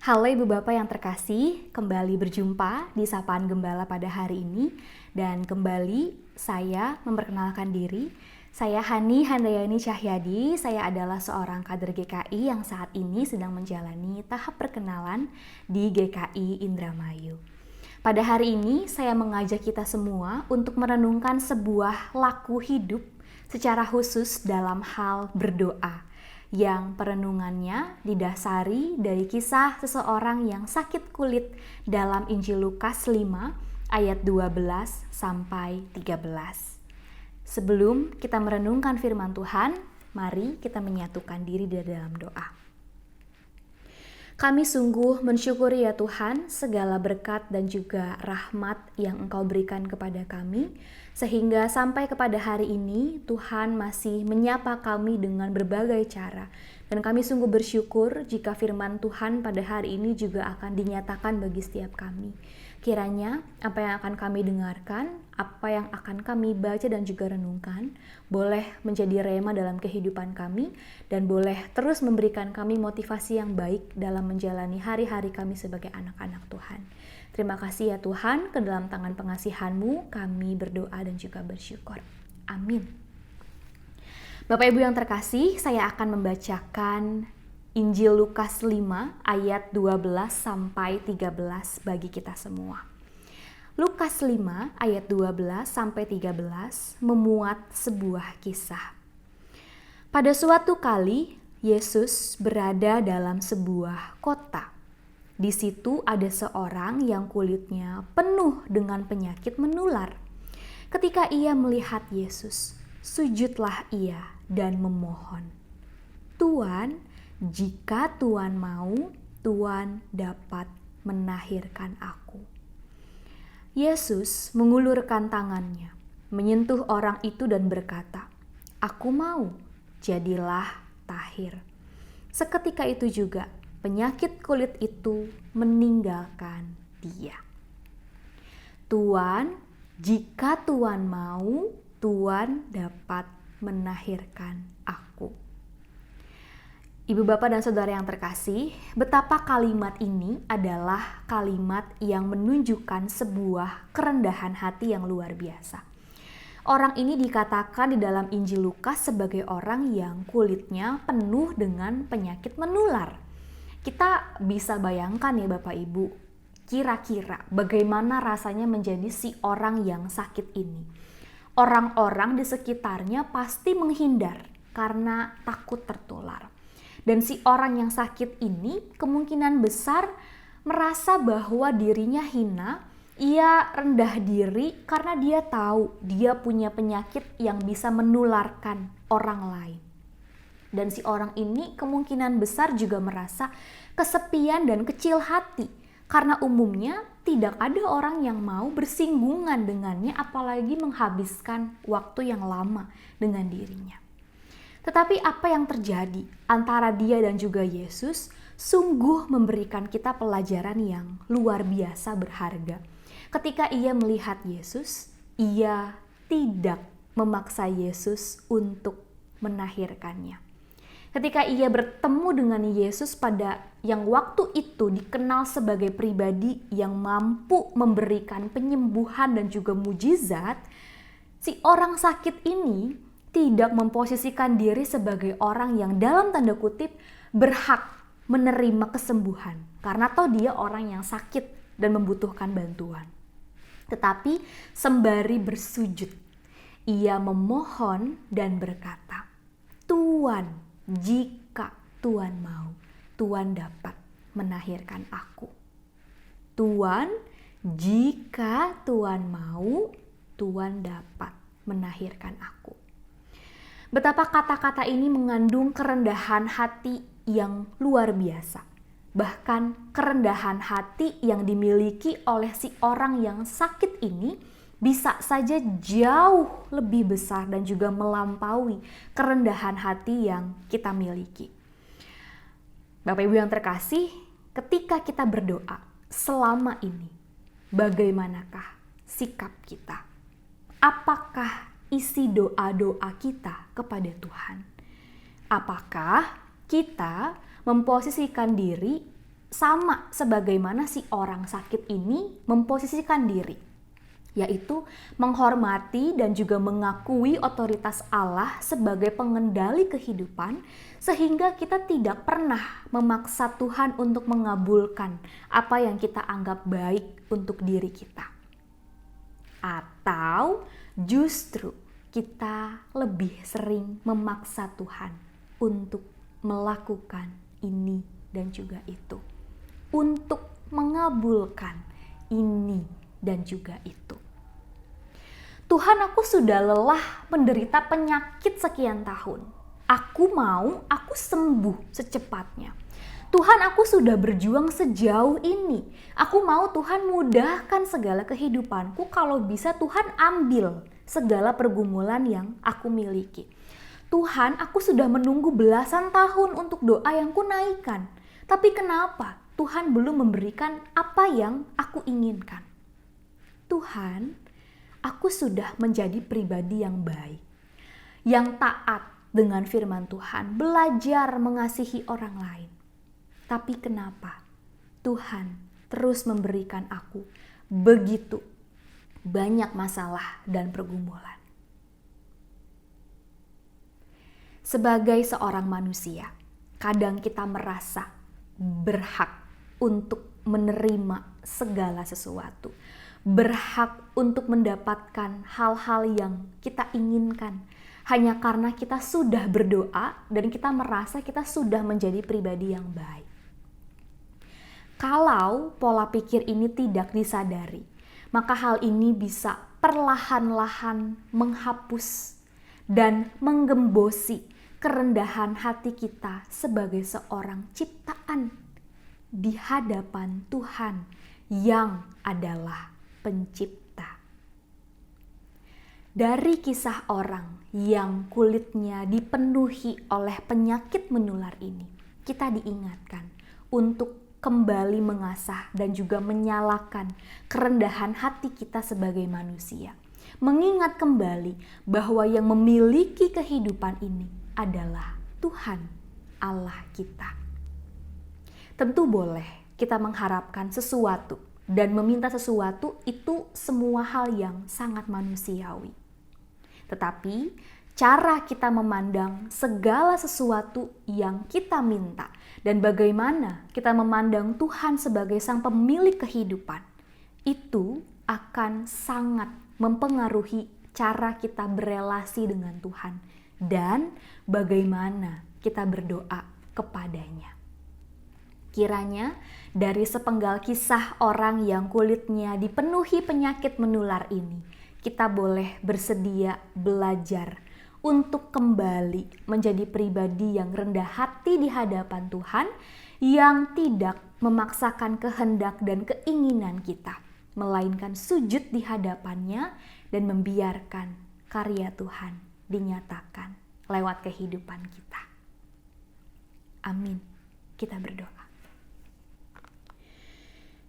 Halo Ibu Bapak yang terkasih, kembali berjumpa di Sapaan Gembala pada hari ini. Dan kembali saya memperkenalkan diri. Saya Hani Handayani Cahyadi, saya adalah seorang kader GKI yang saat ini sedang menjalani tahap perkenalan di GKI Indramayu. Pada hari ini saya mengajak kita semua untuk merenungkan sebuah laku hidup secara khusus dalam hal berdoa, yang perenungannya didasari dari kisah seseorang yang sakit kulit dalam Injil Lukas 5 ayat 12 sampai 13. Sebelum kita merenungkan firman Tuhan, mari kita menyatukan diri di dalam doa. Kami sungguh mensyukuri ya Tuhan segala berkat dan juga rahmat yang Engkau berikan kepada kami, sehingga sampai kepada hari ini Tuhan masih menyapa kami dengan berbagai cara. Dan kami sungguh bersyukur jika firman Tuhan pada hari ini juga akan dinyatakan bagi setiap kami. Kiranya apa yang akan kami dengarkan, apa yang akan kami baca dan juga renungkan, boleh menjadi rema dalam kehidupan kami dan boleh terus memberikan kami motivasi yang baik dalam menjalani hari-hari kami sebagai anak-anak Tuhan. Terima kasih ya Tuhan, ke dalam tangan pengasihan-Mu kami berdoa dan juga bersyukur. Amin. Bapak Ibu yang terkasih, saya akan membacakan Injil Lukas 5 ayat 12 sampai 13 bagi kita semua. Lukas 5 ayat 12 sampai 13 memuat sebuah kisah. Pada suatu kali Yesus berada dalam sebuah kota. Di situ ada seorang yang kulitnya penuh dengan penyakit menular. Ketika ia melihat Yesus, sujudlah ia dan memohon, "Tuan, jika Tuan mau, Tuan dapat menahirkan aku." Yesus mengulurkan tangannya, menyentuh orang itu dan berkata, "Aku mau, jadilah tahir." Seketika itu juga penyakit kulit itu meninggalkan dia. "Tuan, jika Tuan mau, Tuan dapat menahirkan aku." Ibu Bapak dan Saudara yang terkasih, betapa kalimat ini adalah kalimat yang menunjukkan sebuah kerendahan hati yang luar biasa. Orang ini dikatakan di dalam Injil Lukas sebagai orang yang kulitnya penuh dengan penyakit menular. Kita bisa bayangkan ya Bapak Ibu, kira-kira bagaimana rasanya menjadi si orang yang sakit ini. Orang-orang di sekitarnya pasti menghindar karena takut tertular. Dan si orang yang sakit ini kemungkinan besar merasa bahwa dirinya hina, ia rendah diri karena dia tahu dia punya penyakit yang bisa menularkan orang lain. Dan si orang ini kemungkinan besar juga merasa kesepian dan kecil hati karena umumnya tidak ada orang yang mau bersinggungan dengannya, apalagi menghabiskan waktu yang lama dengan dirinya. Tetapi apa yang terjadi antara dia dan juga Yesus sungguh memberikan kita pelajaran yang luar biasa berharga. Ketika ia melihat Yesus, ia tidak memaksa Yesus untuk menahirkannya. Ketika ia bertemu dengan Yesus pada yang waktu itu dikenal sebagai pribadi yang mampu memberikan penyembuhan dan juga mujizat, si orang sakit ini tidak memposisikan diri sebagai orang yang dalam tanda kutip berhak menerima kesembuhan. Karena toh dia orang yang sakit dan membutuhkan bantuan. Tetapi sembari bersujud, ia memohon dan berkata, "Tuan, jika Tuan mau, Tuan dapat menahirkan aku." Tuan, jika Tuan mau, Tuan dapat menahirkan aku. Betapa kata-kata ini mengandung kerendahan hati yang luar biasa. Bahkan kerendahan hati yang dimiliki oleh si orang yang sakit ini bisa saja jauh lebih besar dan juga melampaui kerendahan hati yang kita miliki. Bapak Ibu yang terkasih, ketika kita berdoa selama ini, bagaimanakah sikap kita? Apakah isi doa-doa kita kepada Tuhan? Apakah kita memposisikan diri sama sebagaimana si orang sakit ini memposisikan diri, yaitu menghormati dan juga mengakui otoritas Allah sebagai pengendali kehidupan, sehingga kita tidak pernah memaksa Tuhan untuk mengabulkan apa yang kita anggap baik untuk diri kita. Atau justru kita lebih sering memaksa Tuhan untuk melakukan ini dan juga itu, untuk mengabulkan ini dan juga itu. Tuhan, aku sudah lelah menderita penyakit sekian tahun. Aku mau aku sembuh secepatnya. Tuhan, aku sudah berjuang sejauh ini. Aku mau Tuhan mudahkan segala kehidupanku. Kalau bisa Tuhan ambil segala pergumulan yang aku miliki. Tuhan, aku sudah menunggu belasan tahun untuk doa yang kunaikan. Tapi kenapa Tuhan belum memberikan apa yang aku inginkan? Tuhan, aku sudah menjadi pribadi yang baik, yang taat dengan firman Tuhan, belajar mengasihi orang lain. Tapi kenapa Tuhan terus memberikan aku begitu banyak masalah dan pergumulan? Sebagai seorang manusia, kadang kita merasa berhak untuk menerima segala sesuatu, berhak untuk mendapatkan hal-hal yang kita inginkan hanya karena kita sudah berdoa dan kita merasa kita sudah menjadi pribadi yang baik. Kalau pola pikir ini tidak disadari, maka hal ini bisa perlahan-lahan menghapus dan menggembosi kerendahan hati kita sebagai seorang ciptaan di hadapan Tuhan yang adalah pencipta. Dari kisah orang yang kulitnya dipenuhi oleh penyakit menular ini, kita diingatkan untuk kembali mengasah dan juga menyalakan kerendahan hati kita sebagai manusia. Mengingat kembali bahwa yang memiliki kehidupan ini adalah Tuhan Allah kita. Tentu boleh kita mengharapkan sesuatu dan meminta sesuatu, itu semua hal yang sangat manusiawi. Tetapi cara kita memandang segala sesuatu yang kita minta dan bagaimana kita memandang Tuhan sebagai sang pemilik kehidupan, itu akan sangat mempengaruhi cara kita berelasi dengan Tuhan dan bagaimana kita berdoa kepadanya. Kiranya dari sepenggal kisah orang yang kulitnya dipenuhi penyakit menular ini, kita boleh bersedia belajar untuk kembali menjadi pribadi yang rendah hati di hadapan Tuhan, yang tidak memaksakan kehendak dan keinginan kita, melainkan sujud di hadapannya dan membiarkan karya Tuhan dinyatakan lewat kehidupan kita. Amin. Kita berdoa.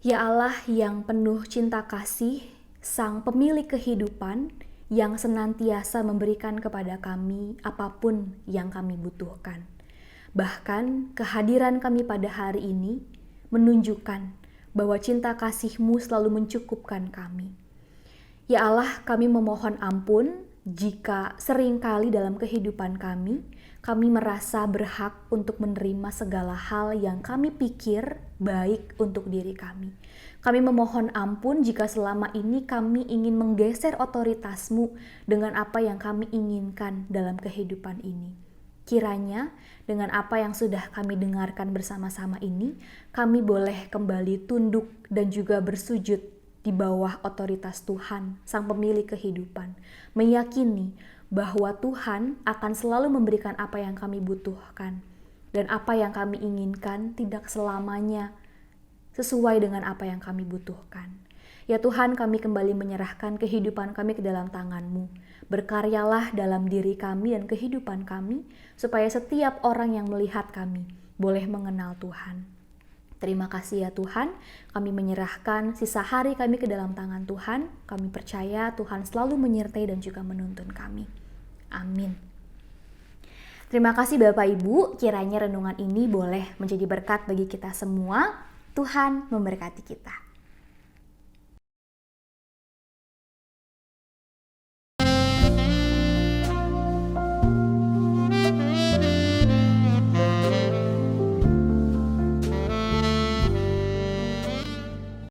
Ya Allah yang penuh cinta kasih, Sang pemilik kehidupan yang senantiasa memberikan kepada kami apapun yang kami butuhkan. Bahkan kehadiran kami pada hari ini menunjukkan bahwa cinta kasih-Mu selalu mencukupkan kami. Ya Allah, kami memohon ampun jika seringkali dalam kehidupan kami merasa berhak untuk menerima segala hal yang kami pikir baik untuk diri kami. Kami memohon ampun jika selama ini kami ingin menggeser otoritas-Mu dengan apa yang kami inginkan dalam kehidupan ini. Kiranya dengan apa yang sudah kami dengarkan bersama-sama ini, kami boleh kembali tunduk dan juga bersujud di bawah otoritas Tuhan, Sang Pemilik kehidupan, meyakini bahwa Tuhan akan selalu memberikan apa yang kami butuhkan, dan apa yang kami inginkan tidak selamanya sesuai dengan apa yang kami butuhkan. Ya Tuhan, kami kembali menyerahkan kehidupan kami ke dalam tangan-Mu. Berkaryalah dalam diri kami dan kehidupan kami, supaya setiap orang yang melihat kami boleh mengenal Tuhan. Terima kasih ya Tuhan, kami menyerahkan sisa hari kami ke dalam tangan Tuhan. Kami percaya Tuhan selalu menyertai dan juga menuntun kami. Amin. Terima kasih Bapak Ibu, kiranya renungan ini boleh menjadi berkat bagi kita semua. Tuhan memberkati kita.